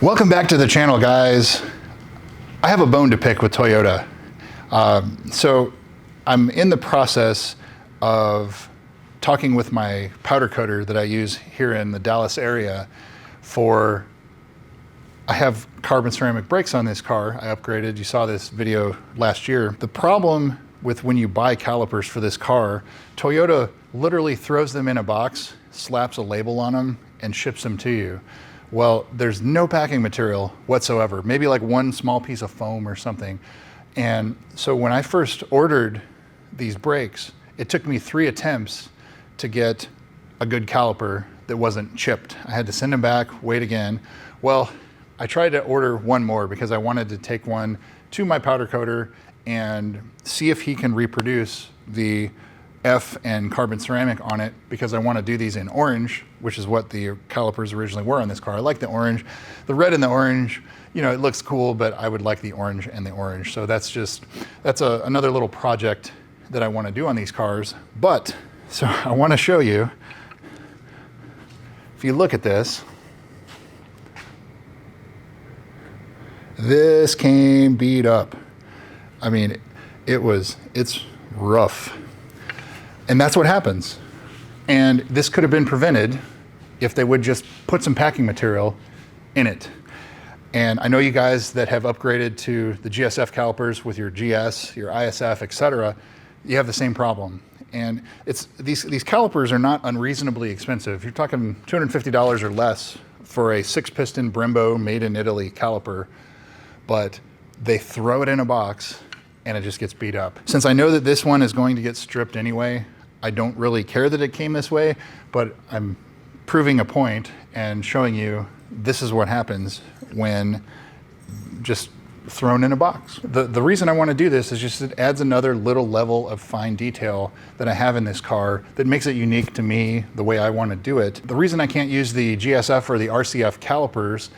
Welcome back to the channel, guys. I have a bone to pick with Toyota. So I'm in the process of talking with my powder coater that I use here in the Dallas area I have carbon ceramic brakes on this car. I upgraded, you saw this video last year. The problem with when you buy calipers for this car, Toyota literally throws them in a box, slaps a label on them, and ships them to you. Well, there's no packing material whatsoever, maybe like one small piece of foam or something. And so when I first ordered these brakes, it took me 3 attempts to get a good caliper that wasn't chipped. I had to send them back, wait again. Well, I tried to order one more because I wanted to take one to my powder coater and see if he can reproduce the F and carbon ceramic on it, because I want to do these in orange, which is what the calipers originally were on this car. I like the orange. The red and the orange, you know, it looks cool, but I would like the orange and the orange. So that's another little project that I want to do on these cars. But, so I want to show you, if you look at this, this came beat up. I mean, it's rough. And that's what happens. And this could have been prevented if they would just put some packing material in it. And I know you guys that have upgraded to the GSF calipers with your GS, your ISF, etc., you have the same problem. And these calipers are not unreasonably expensive. You're talking $250 or less for a 6-piston Brembo made in Italy caliper, but they throw it in a box and it just gets beat up. Since I know that this one is going to get stripped anyway, I don't really care that it came this way, but I'm proving a point and showing you this is what happens when just thrown in a box. The reason I want to do this is just it adds another little level of fine detail that I have in this car that makes it unique to me the way I want to do it. The reason I can't use the GSF or the RCF calipers,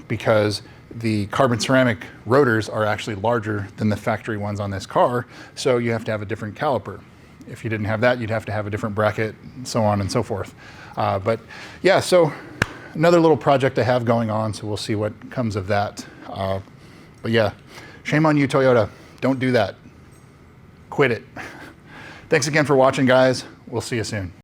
because the carbon ceramic rotors are actually larger than the factory ones on this car, so you have to have a different caliper. If you didn't have that, you'd have to have a different bracket, so on and so forth. But yeah, so another little project I have going on, so we'll see what comes of that. But yeah, shame on you, Toyota. Don't do that. Quit it. Thanks again for watching, guys. We'll see you soon.